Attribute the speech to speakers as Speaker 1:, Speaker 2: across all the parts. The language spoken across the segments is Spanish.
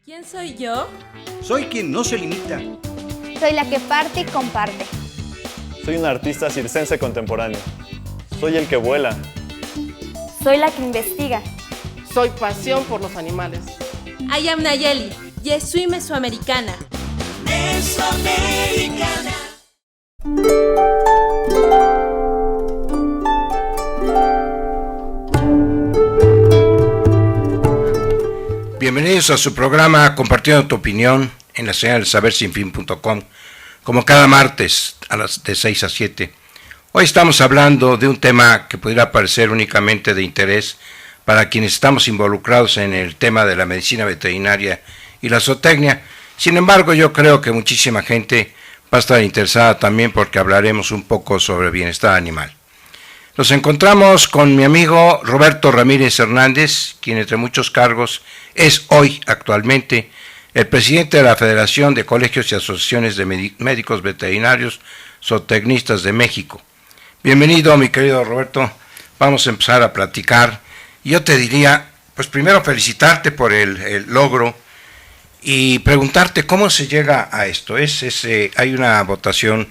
Speaker 1: ¿Quién soy yo?
Speaker 2: Soy quien no se limita.
Speaker 3: Soy la que parte y comparte.
Speaker 4: Soy un artista circense contemporáneo. Soy el que vuela.
Speaker 3: Soy la que investiga.
Speaker 5: Soy pasión por los animales.
Speaker 1: I am Nayeli. Yo soy mesoamericana.
Speaker 6: Mesoamericana.
Speaker 7: Bienvenidos a su programa Compartiendo tu Opinión en la señal de sabersinfin.com, como cada martes de 6 a 7. Hoy estamos hablando de un tema que pudiera parecer únicamente de interés para quienes estamos involucrados en el tema de la medicina veterinaria y la zootecnia. Sin embargo, yo creo que muchísima gente va a estar interesada también porque hablaremos un poco sobre bienestar animal. Nos encontramos con mi amigo Roberto Ramírez Hernández, quien entre muchos cargos es hoy actualmente el presidente de la Federación de Colegios y Asociaciones de Médicos Veterinarios Zootecnistas de México. Bienvenido, mi querido Roberto. Vamos a empezar a platicar. Yo te diría, pues primero felicitarte por el logro y preguntarte cómo se llega a esto. Hay una votación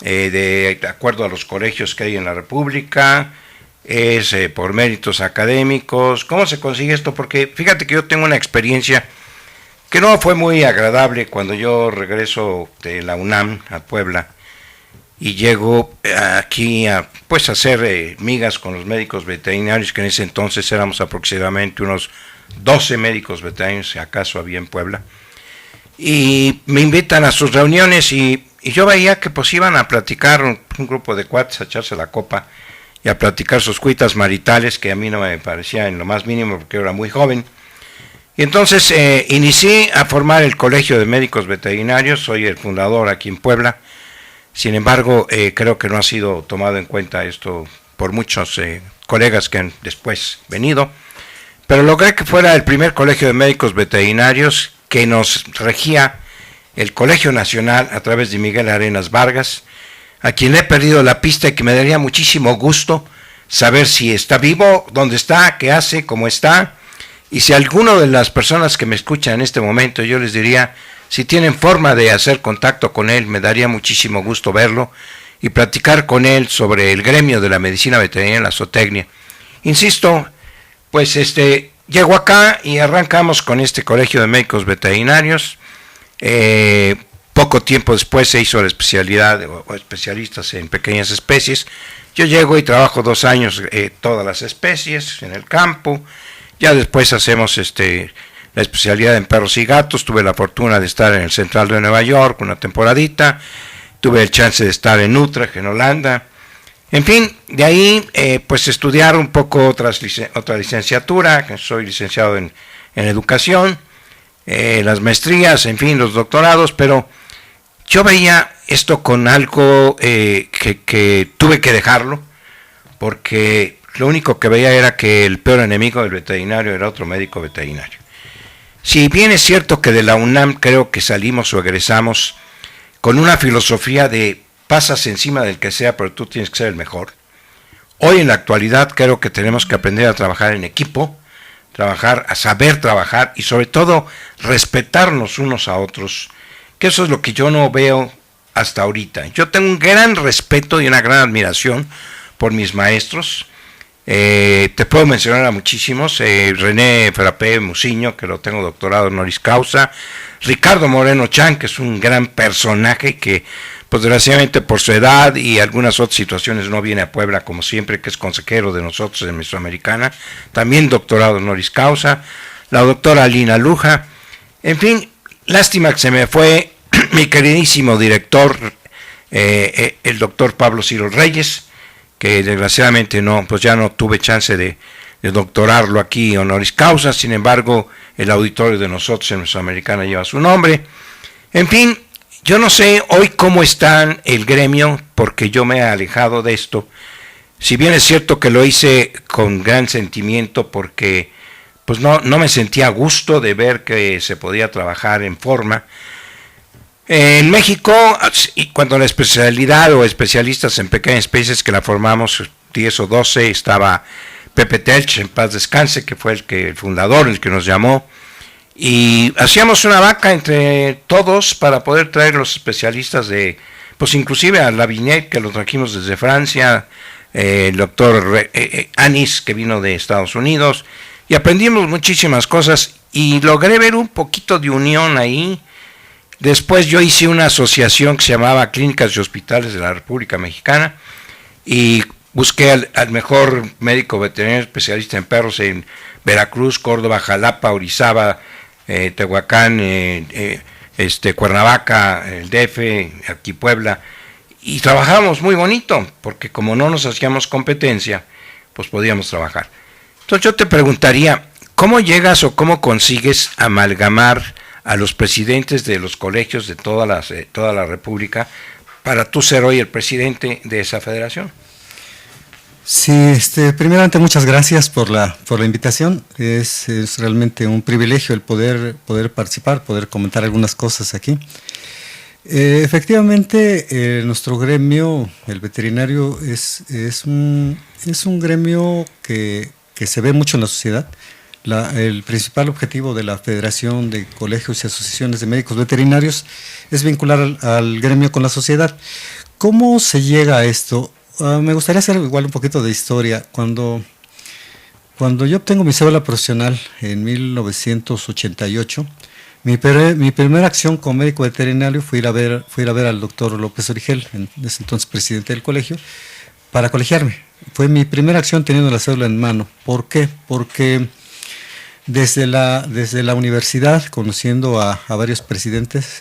Speaker 7: de acuerdo a los colegios que hay en la República, es por méritos académicos. ¿Cómo se consigue esto? Porque fíjate que yo tengo una experiencia que no fue muy agradable cuando yo regreso de la UNAM a Puebla y llego aquí a hacer migas con los médicos veterinarios, que en ese entonces éramos aproximadamente unos 12 médicos veterinarios, si acaso había en Puebla, y me invitan a sus reuniones y yo veía que pues iban a platicar un grupo de cuates, a echarse la copa y a platicar sus cuitas maritales, que a mí no me parecía en lo más mínimo porque yo era muy joven. Y entonces inicié a formar el Colegio de Médicos Veterinarios, soy el fundador aquí en Puebla. Sin embargo, creo que no ha sido tomado en cuenta esto por muchos colegas que han después venido, pero logré que fuera el primer Colegio de Médicos Veterinarios que nos regía el Colegio Nacional a través de Miguel Arenas Vargas, a quien le he perdido la pista y que me daría muchísimo gusto saber si está vivo, dónde está, qué hace, cómo está, y si alguno de las personas que me escuchan en este momento, yo les diría, si tienen forma de hacer contacto con él, me daría muchísimo gusto verlo y platicar con él sobre el gremio de la medicina veterinaria y la zootecnia. Insisto, pues llego acá y arrancamos con este Colegio de Médicos Veterinarios. Poco tiempo después se hizo la especialidad o especialistas en pequeñas especies. Yo llego y trabajo 2 años todas las especies en el campo. Ya después hacemos la especialidad en perros y gatos. Tuve la fortuna de estar en el Central de Nueva York una temporadita. Tuve el chance de estar en Utrecht, en Holanda. En fin, de ahí pues estudiar un poco otra licenciatura. Soy licenciado en educación. Las maestrías, en fin, los doctorados, pero yo veía esto con algo que tuve que dejarlo, porque lo único que veía era que el peor enemigo del veterinario era otro médico veterinario. Si bien es cierto que de la UNAM creo que salimos o egresamos con una filosofía de pasas encima del que sea, pero tú tienes que ser el mejor, hoy en la actualidad creo que tenemos que aprender a trabajar en equipo, a saber trabajar y sobre todo respetarnos unos a otros, que eso es lo que yo no veo hasta ahorita. Yo tengo un gran respeto y una gran admiración por mis maestros. Te puedo mencionar a muchísimos: René Frappé Musiño, que lo tengo doctorado honoris causa; Ricardo Moreno Chan, que es un gran personaje que pues desgraciadamente por su edad y algunas otras situaciones no viene a Puebla como siempre, que es consejero de nosotros en Mesoamericana, también doctorado honoris causa; la doctora Lina Luja. En fin, lástima que se me fue mi queridísimo director, el doctor Pablo Ciro Reyes, que desgraciadamente ya no tuve chance de doctorarlo aquí honoris causa. Sin embargo, el auditorio de nosotros en Mesoamericana lleva su nombre. En fin, yo no sé hoy cómo está el gremio, porque yo me he alejado de esto. Si bien es cierto que lo hice con gran sentimiento, porque pues no me sentía a gusto de ver que se podía trabajar en forma. En México, cuando la especialidad o especialistas en pequeñas especies que la formamos 10 o 12, estaba Pepe Telch, en paz descanse, que fue el fundador, el que nos llamó, y hacíamos una vaca entre todos para poder traer los especialistas pues inclusive a Lavignet, que lo trajimos desde Francia, el doctor Anis, que vino de Estados Unidos, y aprendimos muchísimas cosas y logré ver un poquito de unión ahí. Después yo hice una asociación que se llamaba Clínicas y Hospitales de la República Mexicana y busqué al mejor médico veterinario especialista en perros en Veracruz, Córdoba, Jalapa, Orizaba, Tehuacán, Cuernavaca, el DF, aquí Puebla, y trabajábamos muy bonito, porque como no nos hacíamos competencia, pues podíamos trabajar. Entonces yo te preguntaría, ¿cómo llegas o cómo consigues amalgamar a los presidentes de los colegios de toda la República para tú ser hoy el presidente de esa federación?
Speaker 6: Sí, primeramente muchas gracias por la invitación. Es realmente un privilegio el poder participar, poder comentar algunas cosas aquí. Efectivamente, nuestro gremio, el veterinario, es un gremio que se ve mucho en la sociedad. El principal objetivo de la Federación de Colegios y Asociaciones de Médicos Veterinarios es vincular al gremio con la sociedad. ¿Cómo se llega a esto? Me gustaría hacer igual un poquito de historia. Cuando yo obtengo mi cédula profesional en 1988, mi primera acción como médico veterinario fue ir a ver al doctor López Origel, en ese entonces presidente del colegio, para colegiarme. Fue mi primera acción teniendo la cédula en mano. ¿Por qué? Porque desde la universidad, conociendo a varios presidentes,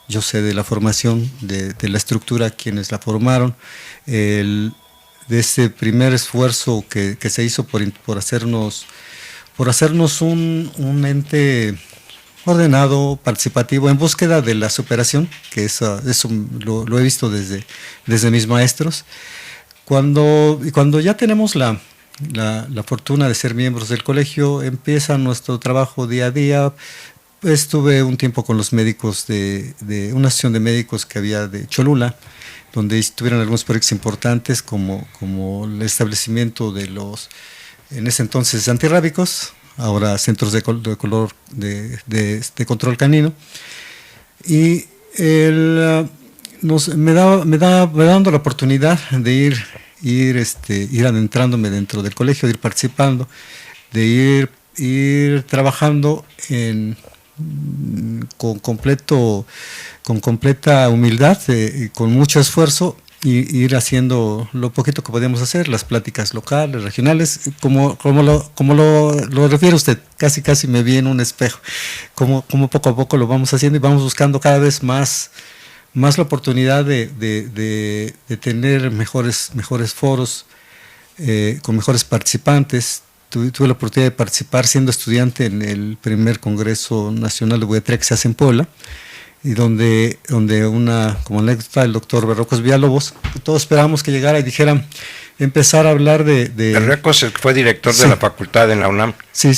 Speaker 6: yo sé de la formación, de la estructura, quienes la formaron, de ese primer esfuerzo que se hizo por hacernos un ente ordenado, participativo, en búsqueda de la superación, que eso lo he visto desde mis maestros. Cuando ya tenemos la fortuna de ser miembros del colegio, empieza nuestro trabajo día a día. Estuve un tiempo con los médicos de una asociación de médicos que había de Cholula, donde estuvieron algunos proyectos importantes como el establecimiento de los, en ese entonces, antirrábicos, ahora centros de control canino. Y me dando la oportunidad de ir adentrándome dentro del colegio, de ir participando, de ir trabajando con completa humildad, con mucho esfuerzo, y ir haciendo lo poquito que podíamos hacer, las pláticas locales, regionales, como lo refiere usted, casi me vi en un espejo, como poco a poco lo vamos haciendo y vamos buscando cada vez más la oportunidad de tener mejores foros, con mejores participantes. Tuve la oportunidad de participar siendo estudiante en el primer Congreso Nacional de Boyatría que se hace en Puebla, y donde como anécdota, el doctor Berrocos Villalobos, todos esperábamos que llegara y dijera, empezar a hablar de
Speaker 7: Berrocos fue director de la facultad en la UNAM. Sí.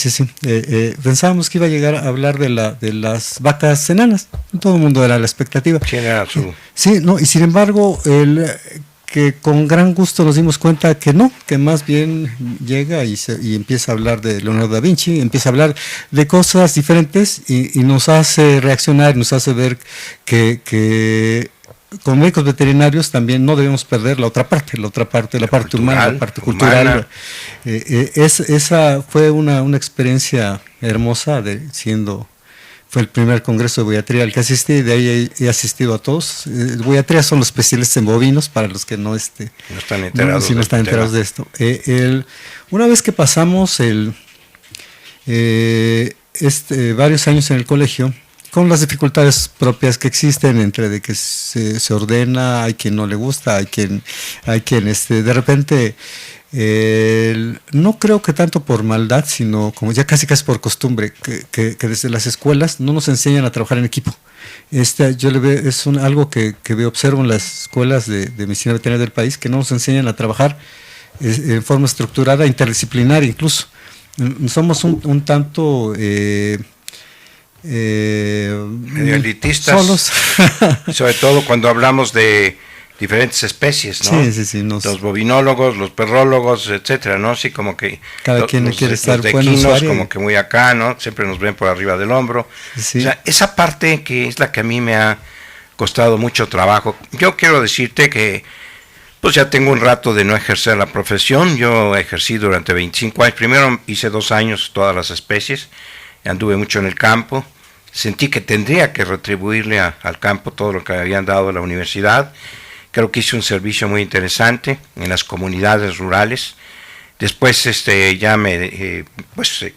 Speaker 6: Pensábamos que iba a llegar a hablar de las vacas enanas. Todo el mundo era la expectativa.
Speaker 7: ¿Quién era su...?
Speaker 6: Sí, no, y sin embargo, que con gran gusto nos dimos cuenta que no, que más bien llega y empieza a hablar de Leonardo da Vinci, empieza a hablar de cosas diferentes y nos hace reaccionar, nos hace ver que como médicos veterinarios también no debemos perder la parte humana, la parte cultural. Esa fue una experiencia hermosa fue el primer congreso de boyatría al que asistí, de ahí he asistido a todos. Boyatría son los especialistas en bovinos, para los que no están enterados de esto. Una vez que pasamos varios años en el colegio, con las dificultades propias que existen, entre de que se ordena, hay quien no le gusta, hay quien de repente, no creo que tanto por maldad, sino como ya casi por costumbre, que desde las escuelas no nos enseñan a trabajar en equipo. Yo le veo, algo que observo en las escuelas de medicina veterinaria del país, que no nos enseñan a trabajar en forma estructurada, interdisciplinaria incluso. Somos un tanto... medio
Speaker 7: elitistas,
Speaker 6: solos.
Speaker 7: sobre todo cuando hablamos de diferentes especies, ¿no?
Speaker 6: Sí.
Speaker 7: Los bovinólogos, los perrólogos, etcétera, ¿no? Sí, como que
Speaker 6: cada quien quiere estar
Speaker 7: de
Speaker 6: buen
Speaker 7: equinos,
Speaker 6: usuario.
Speaker 7: como que muy acá, ¿no? Siempre nos ven por arriba del hombro.
Speaker 6: Sí.
Speaker 7: O sea, esa parte que es la que a mí me ha costado mucho trabajo. Yo quiero decirte que pues ya tengo un rato de no ejercer la profesión. Yo ejercí durante 25 años. Primero hice 2 años todas las especies. Anduve mucho en el campo. Sentí que tendría que retribuirle al campo todo lo que me habían dado a la universidad. Creo que hice un servicio muy interesante en las comunidades rurales. Después ya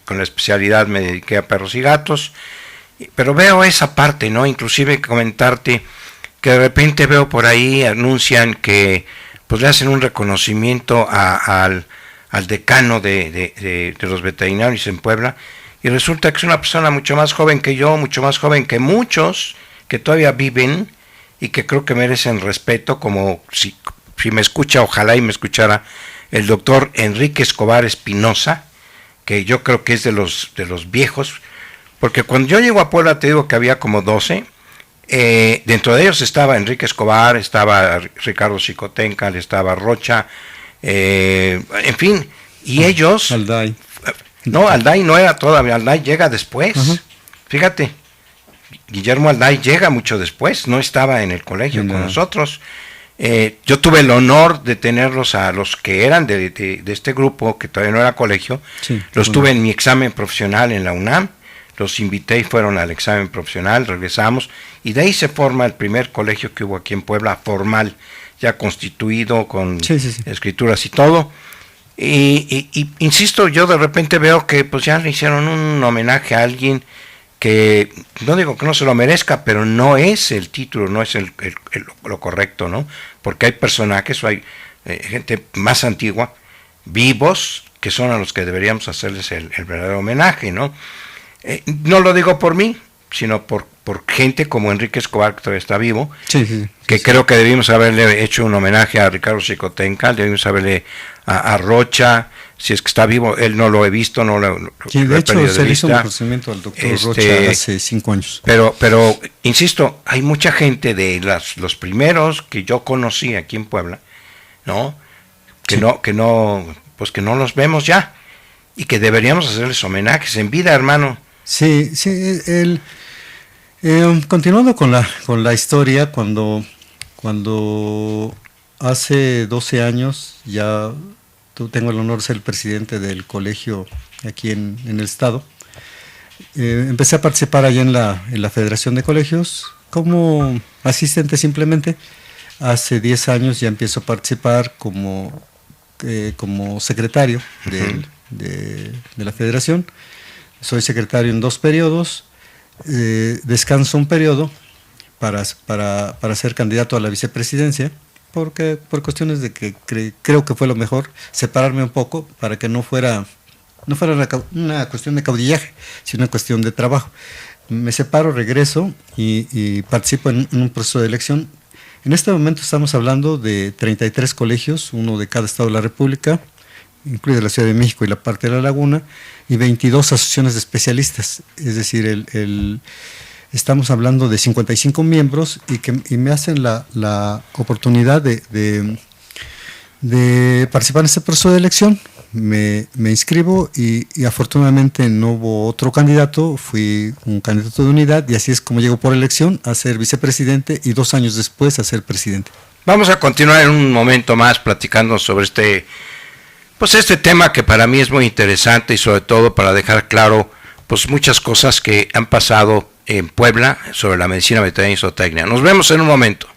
Speaker 7: con la especialidad me dediqué a perros y gatos. Pero veo esa parte, ¿no? Inclusive comentarte que de repente veo por ahí, anuncian que pues le hacen un reconocimiento al decano de los veterinarios en Puebla, y resulta que es una persona mucho más joven que yo, mucho más joven que muchos que todavía viven y que creo que merecen respeto, como si me escucha, ojalá y me escuchara el doctor Enrique Escobar Espinosa, que yo creo que es de los viejos, porque cuando yo llego a Puebla te digo que había como 12. Dentro de ellos estaba Enrique Escobar, estaba Ricardo Xicoténcal, estaba Rocha, en fin, y ellos...
Speaker 6: Alday.
Speaker 7: No, Alday no era todavía, Alday llega después. Fíjate, Guillermo Alday llega mucho después, no estaba en el colegio con nosotros. Yo tuve el honor de tenerlos a los que eran de este grupo, que todavía no era colegio, los tuve en mi examen profesional en la UNAM. Los invité y fueron al examen profesional, regresamos, y de ahí se forma el primer colegio que hubo aquí en Puebla, formal, ya constituido, con escrituras y todo. Y insisto, yo de repente veo que pues ya le hicieron un homenaje a alguien que, no digo que no se lo merezca, pero no es el título, no es lo correcto, ¿no? Porque hay personajes, o hay gente más antigua, vivos, que son a los que deberíamos hacerles el verdadero homenaje, ¿no? No lo digo por mí, sino por gente como Enrique Escobar, que todavía está vivo, que creo que debimos haberle hecho un homenaje a Ricardo Xicoténcal, debimos haberle a Rocha, si es que está vivo. Él no lo he visto, no lo
Speaker 6: de hecho se le hizo un reconocimiento al doctor Rocha hace 5 años.
Speaker 7: Pero insisto, hay mucha gente de los primeros que yo conocí aquí en Puebla, ¿no? Que no los vemos ya, y que deberíamos hacerles homenajes en vida, hermano.
Speaker 6: Sí, continuando con la historia, cuando hace 12 años ya tengo el honor de ser el presidente del colegio aquí en el estado, empecé a participar allá en la Federación de Colegios como asistente simplemente. Hace 10 años ya empiezo a participar como secretario de la federación. Soy secretario en 2 periodos, descanso un periodo para ser candidato a la vicepresidencia, porque por cuestiones de que creo que fue lo mejor separarme un poco para que no fuera una cuestión de caudillaje, sino una cuestión de trabajo. Me separo, regreso y participo en un proceso de elección. En este momento estamos hablando de 33 colegios, uno de cada estado de la República, incluida la Ciudad de México y la parte de la Laguna, y 22 asociaciones de especialistas. Es decir, estamos hablando de 55 miembros y me hacen la oportunidad de participar en este proceso de elección. Me inscribo y afortunadamente no hubo otro candidato, fui un candidato de unidad, y así es como llego por elección a ser vicepresidente y 2 años después a ser presidente.
Speaker 7: Vamos a continuar en un momento más platicando sobre este tema que para mí es muy interesante, y sobre todo para dejar claro pues muchas cosas que han pasado en Puebla sobre la medicina veterinaria y zootecnia. Nos vemos en un momento.